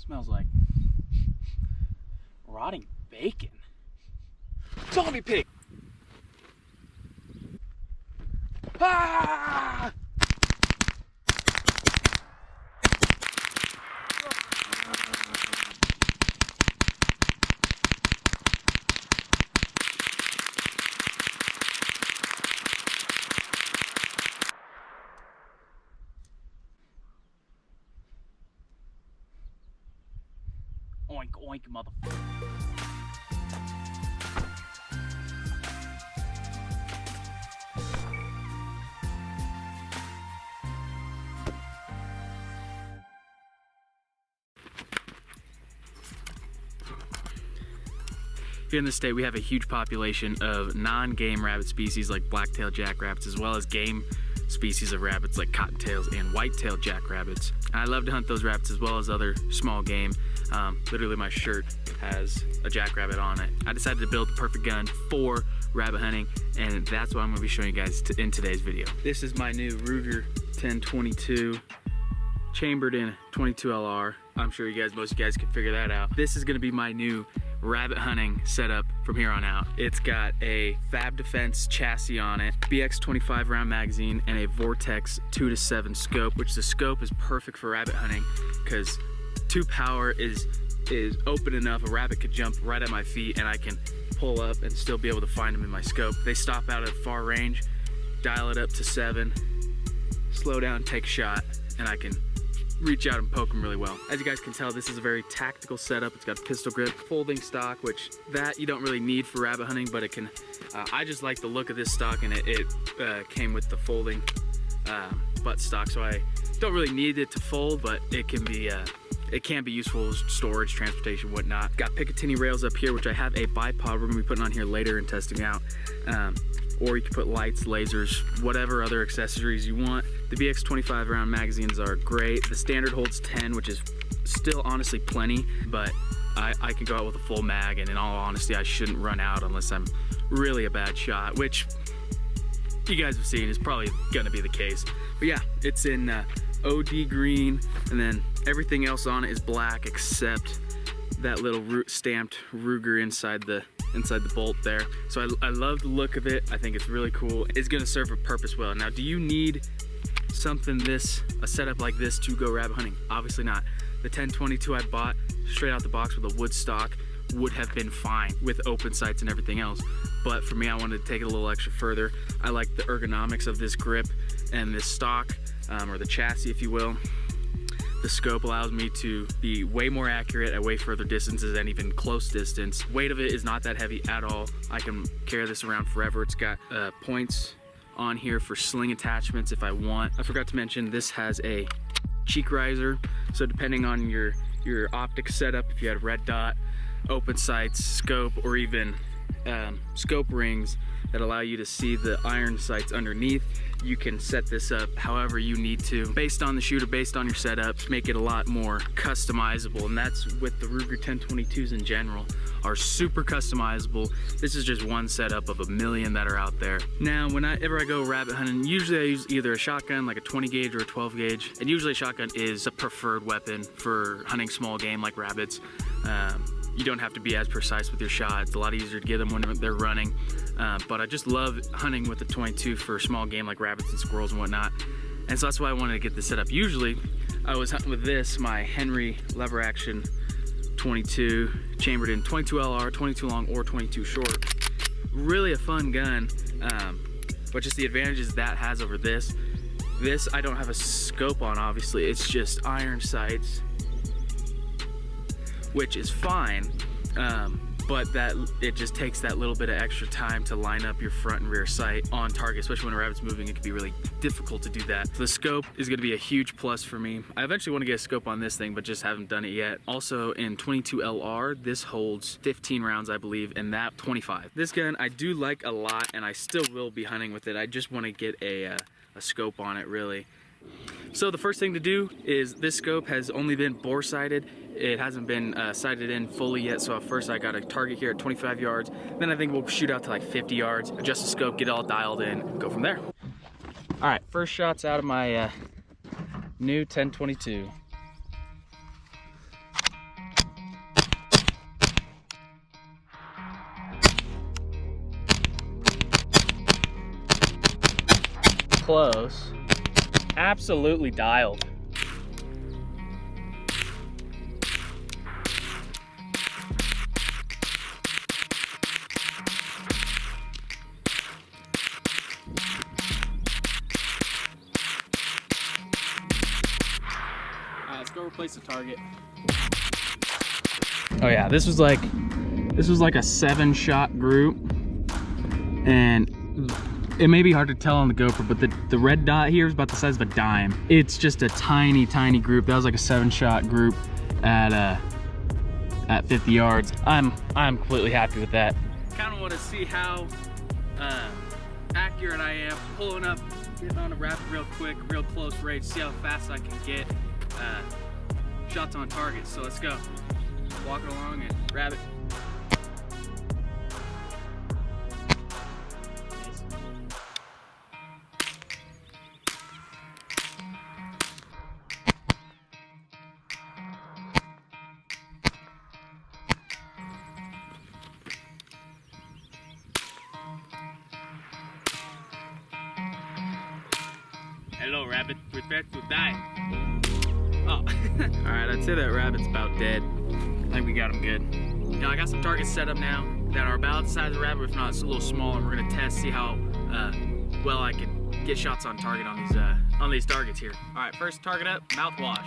Smells like rotting bacon. Zombie pig! Ah! Oink, oink, motherfucker. Here in the state, we have a huge population of non-game rabbit species like black-tailed jackrabbits, as well as game species of rabbits like cottontails and white-tailed jackrabbits. And I love to hunt those rabbits as well as other small game. Literally my shirt has a jackrabbit on it. I decided to build the perfect gun for rabbit hunting, and that's what I'm going to be showing you guys in today's video. This is my new RUGER 1022 chambered in 22 LR. I'm sure most of you guys can figure that out. This is going to be my new rabbit hunting setup from here on out. It's got a Fab Defense chassis on it, BX 25 round magazine, and a Vortex 2-7 scope, which the scope is perfect for rabbit hunting because 2 power is open enough. A rabbit could jump right at my feet and I can pull up and still be able to find them in my scope. They stop out at far range, dial it up to 7, slow down, take a shot, and I can reach out and poke them really well. As you guys can tell, this is a very tactical setup. It's got a pistol grip, folding stock, which that you don't really need for rabbit hunting, but it can, I just like the look of this stock, and it came with the folding butt stock, so I don't really need it to fold, but it can be useful as storage, transportation, whatnot. Got Picatinny rails up here, which I have a bipod we're gonna be putting on here later and testing out. Or you can put lights, lasers, whatever other accessories you want. The BX 25 round magazines are great. The standard holds 10, which is still honestly plenty, but I can go out with a full mag, and in all honesty, I shouldn't run out unless I'm really a bad shot, which you guys have seen is probably gonna be the case. But yeah, it's in OD green, and then everything else on it is black except that little stamped RUGER inside the bolt there. So I love the look of it. I think it's really cool. It's gonna serve a purpose well. Now, do you need a setup like this to go rabbit hunting? Obviously not. The 1022 I bought straight out the box with a wood stock would have been fine with open sights and everything else. But for me, I wanted to take it a little extra further. I like the ergonomics of this grip and this stock, or the chassis, if you will. The scope allows me to be way more accurate at way further distances than even close distance. Weight of it is not that heavy at all. I can carry this around forever. It's got points on here for sling attachments if I want. I forgot to mention this has a cheek riser. So depending on your optic setup, if you had red dot, open sights, scope, or even scope rings that allow you to see the iron sights underneath, you can set this up however you need to based on the shooter, based on your setup, make it a lot more customizable. And that's with the RUGER 1022s in general, are super customizable. This is just one setup of a million that are out there. Now, whenever I go rabbit hunting, usually I use either a shotgun, like a 20 gauge or a 12 gauge. And usually a shotgun is a preferred weapon for hunting small game like rabbits. You don't have to be as precise with your shot. It's a lot easier to get them when they're running. But I just love hunting with the 22 for small game like rabbits and squirrels and whatnot. And so that's why I wanted to get this set up. Usually I was hunting with this, my Henry lever action 22, chambered in 22 LR, 22 long, or 22 short. Really a fun gun, but just the advantages that has over this. This I don't have a scope on, obviously. It's just iron sights, which is fine, but it just takes that little bit of extra time to line up your front and rear sight on target, especially when a rabbit's moving. It can be really difficult to do that. So the scope is gonna be a huge plus for me. I eventually wanna get a scope on this thing, but just haven't done it yet. Also in 22 LR, this holds 15 rounds, I believe, and that 25. This gun I do like a lot, and I still will be hunting with it. I just wanna get a scope on it, really. So the first thing to do is, this scope has only been bore sighted. It hasn't been sighted in fully yet, so first I got a target here at 25 yards. Then I think we'll shoot out to like 50 yards, adjust the scope, get it all dialed in, and go from there. All right, first shot's out of my new 1022. close. Absolutely dialed. Alright, let's go replace the target. Oh yeah, this was like a 7-shot group, and it may be hard to tell on the GoPro, but the red dot here is about the size of a dime. It's just a tiny group. That was like a 7-shot group at 50 yards. I'm completely happy with that. Kind of want to see how accurate I am pulling up, getting on a rabbit real quick, real close range, see how fast I can get shots on target. So let's go. Walking along and rabbit. Hello, rabbit. Prepare to die. Oh. Alright, I'd say that rabbit's about dead. I think we got him good. Now, I got some targets set up now that are about the size of the rabbit, if not it's a little smaller. We're gonna test, see how well I can get shots on target on these targets here. Alright, first target up, mouthwash.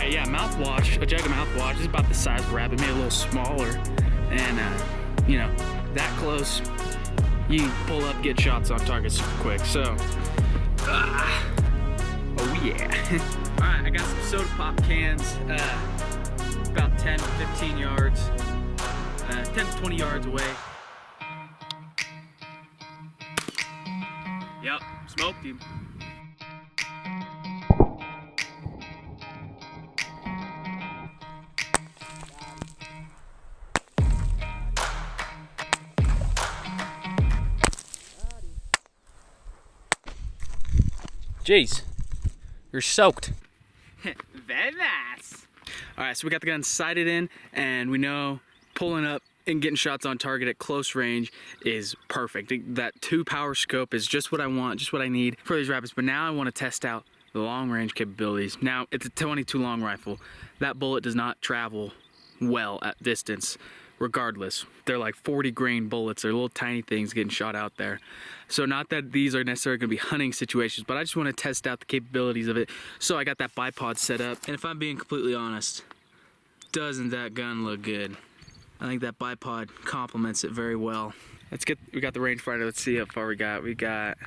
Yeah, mouthwash, a jug of mouthwash is about the size of a rabbit, maybe a little smaller, and you know, that close, you can pull up, get shots on target super quick. So, oh yeah. All right, I got some soda pop cans, about 10 to 15 yards, 10 to 20 yards away. Yep, smoked him. Jeez, you're soaked. Very nice. All right, so we got the gun sighted in, and we know pulling up and getting shots on target at close range is perfect. That 2-power scope is just what I want, just what I need for these rabbits. But now I want to test out the long range capabilities. Now, it's a 22 long rifle. That bullet does not travel well at distance. Regardless, they're like 40 grain bullets. They're little tiny things getting shot out there. So not that these are necessarily going to be hunting situations, but I just want to test out the capabilities of it. So I got that bipod set up, and if I'm being completely honest, doesn't that gun look good? I think that bipod complements it very well. We got the rangefinder. Let's see how far we got. We got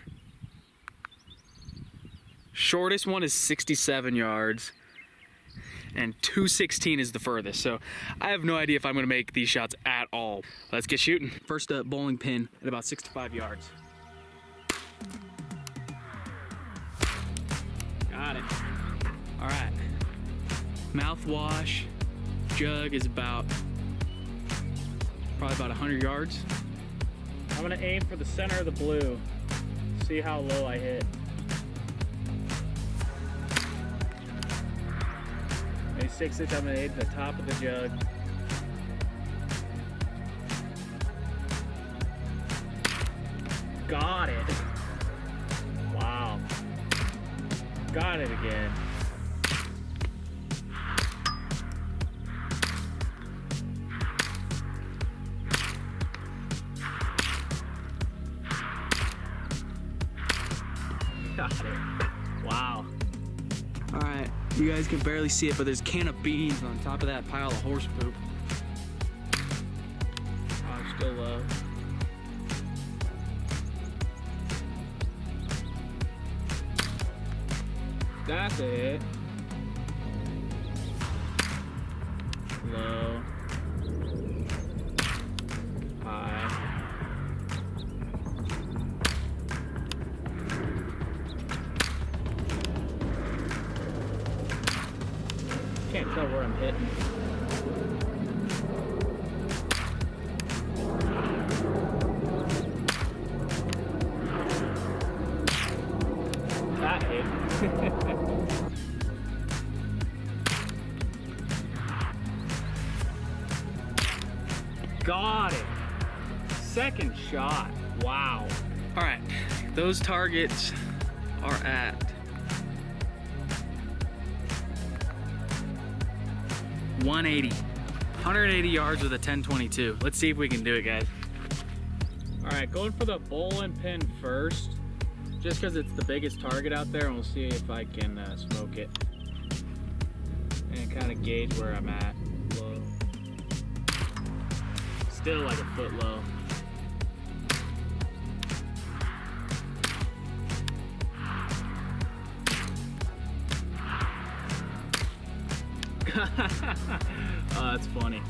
shortest one is 67 yards. And 216 is the furthest, so I have no idea if I'm gonna make these shots at all. Let's get shooting. First up, bowling pin at about 65 yards. Got it. All right. Mouthwash jug is probably about 100 yards. I'm gonna aim for the center of the blue. See how low I hit. Maybe 6 inch, I'm gonna aim the top of the jug. Got it. Wow. Got it again. Got it. Wow. All right, you guys can barely see it, but there's a can of beans on top of that pile of horse poop. Oh, I'm still low. That's it. Low. High. hit. That hit. Got it. Second shot. Wow. All right, those targets are at 180 yards with a 10-22. Let's see if we can do it, guys. All right, going for the bowling pin first, just because it's the biggest target out there, and we'll see if I can smoke it and kind of gauge where I'm at. Low. Still like a foot low. Oh, that's funny.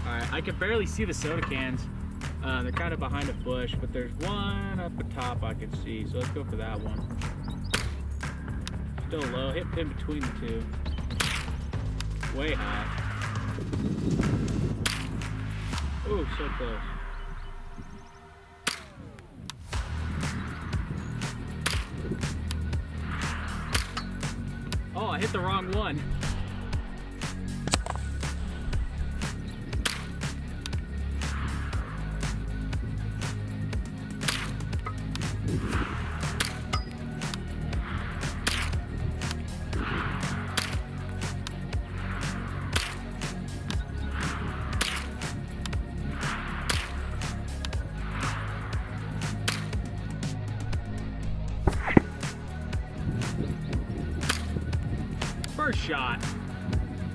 All right, I can barely see the soda cans. They're kind of behind a bush, but there's one up the top I can see, so let's go for that one. Still low, hit pin between the two. Way high. Ooh, so close. Oh, I hit the wrong one.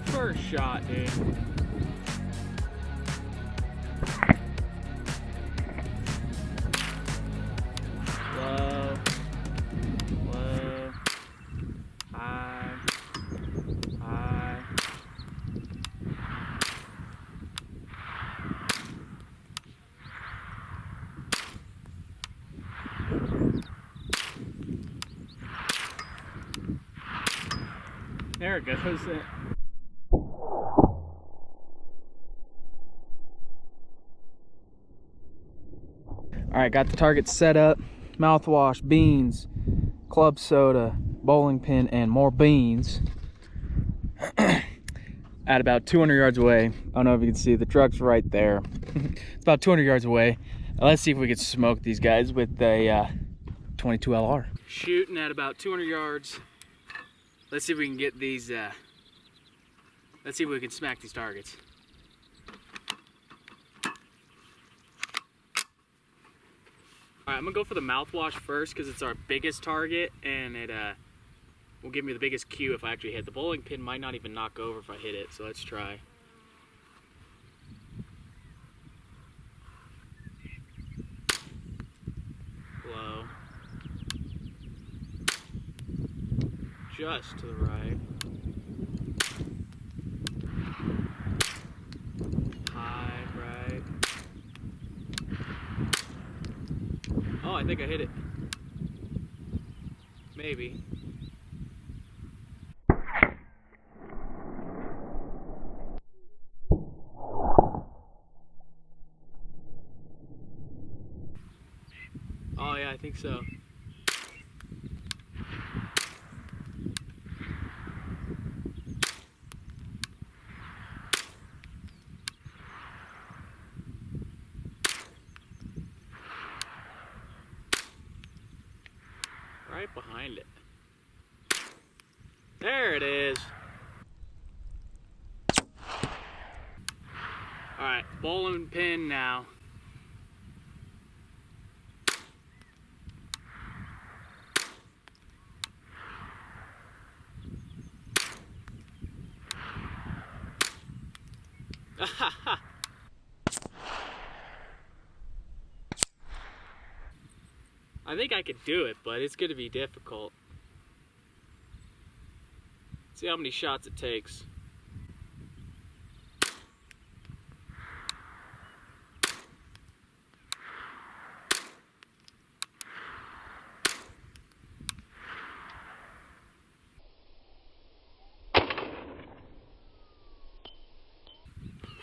First shot, dude. Low, low, high, high. There it goes. All right, got the target set up. Mouthwash, beans, club soda, bowling pin, and more beans. At about 200 yards away. I don't know if you can see, the truck's right there. It's about 200 yards away. Now let's see if we can smoke these guys with a 22 LR. Shooting at about 200 yards. Let's see if we can get these, let's see if we can smack these targets. All right, I'm gonna go for the mouthwash first because it's our biggest target, and it will give me the biggest cue if I actually hit. The bowling pin might not even knock over if I hit it, so let's try. Low. Just to the right. High, right. Oh, I think I hit it. Maybe. Oh yeah, I think so. Right behind it. There it is. All right, bowling pin now. I think I could do it, but it's going to be difficult. See how many shots it takes.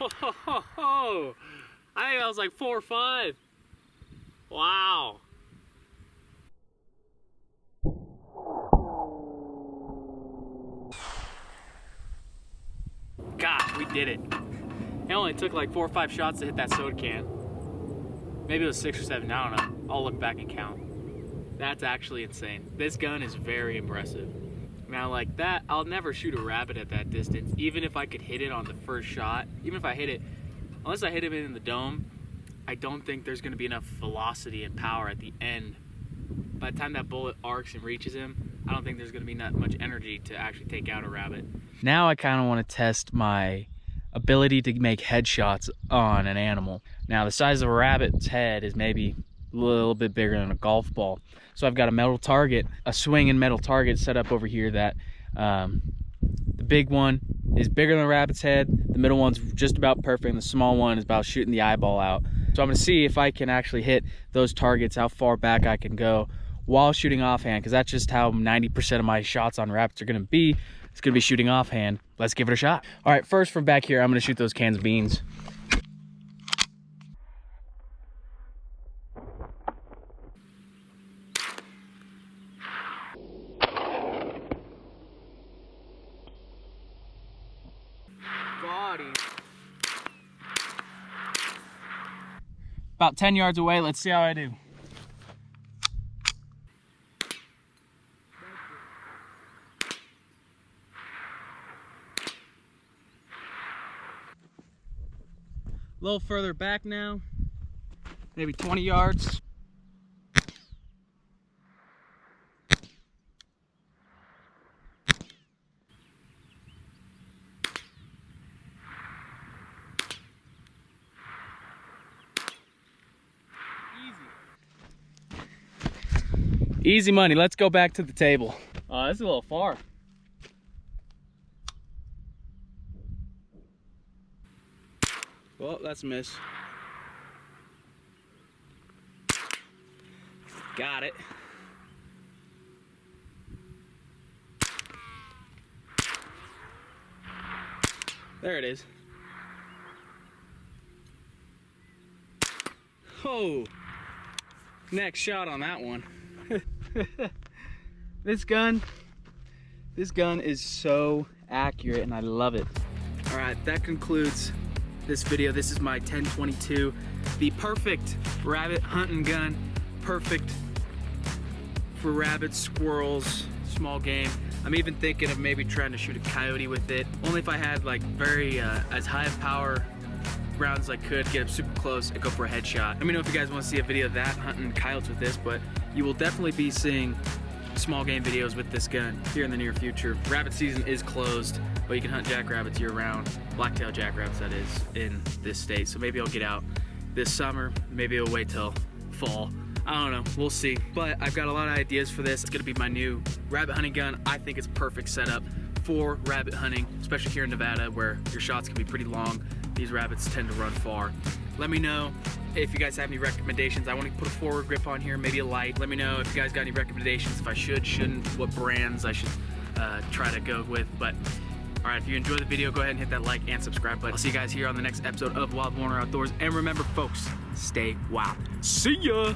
Oh, I think that was like 4 or 5. Wow. God, we did it. It only took like 4 or 5 shots to hit that soda can. Maybe it was 6 or 7, I don't know. I'll look back and count. That's actually insane. This gun is very impressive. Now like that, I'll never shoot a rabbit at that distance, even if I could hit it on the first shot. Even if I hit it, unless I hit him in the dome, I don't think there's gonna be enough velocity and power at the end. By the time that bullet arcs and reaches him, I don't think there's gonna be that much energy to actually take out a rabbit. Now I kind of want to test my ability to make headshots on an animal. Now the size of a rabbit's head is maybe a little bit bigger than a golf ball. So I've got a metal target, a swinging metal target set up over here that the big one is bigger than the rabbit's head, the middle one's just about perfect, and the small one is about shooting the eyeball out. So I'm gonna see if I can actually hit those targets, how far back I can go while shooting offhand, because that's just how 90% of my shots on rabbits are gonna be. It's gonna be shooting offhand. Let's give it a shot. All right, first from back here, I'm gonna shoot those cans of beans. About 10 yards away, let's see how I do. A little further back now, maybe 20 yards. Easy money, let's go back to the table. This is a little far. Well, that's a miss. Got it. There it is. Oh, next shot on that one. This gun is so accurate and I love it. All right, that concludes this video. This is my 1022, the perfect rabbit hunting gun, perfect for rabbits, squirrels, small game. I'm even thinking of maybe trying to shoot a coyote with it, only if I had like very as high of power rounds as I could, get up super close and go for a headshot. Let me know if you guys want to see a video of that hunting coyotes with this, but you will definitely be seeing small game videos with this gun here in the near future. Rabbit season is closed, but you can hunt jackrabbits year round, black-tailed jackrabbits that is, in this state. So maybe I'll get out this summer, maybe I'll wait till fall. I don't know, we'll see. But I've got a lot of ideas for this. It's gonna be my new rabbit hunting gun. I think it's perfect setup for rabbit hunting, especially here in Nevada where your shots can be pretty long. These rabbits tend to run far. Let me know if you guys have any recommendations. I want to put a forward grip on here, maybe a light. Let me know if you guys got any recommendations, if I should, shouldn't, what brands I should try to go with. But all right, if you enjoyed the video, go ahead and hit that like and subscribe button. I'll see you guys here on the next episode of Wild Warner Outdoors. And remember, folks, stay wild. See ya!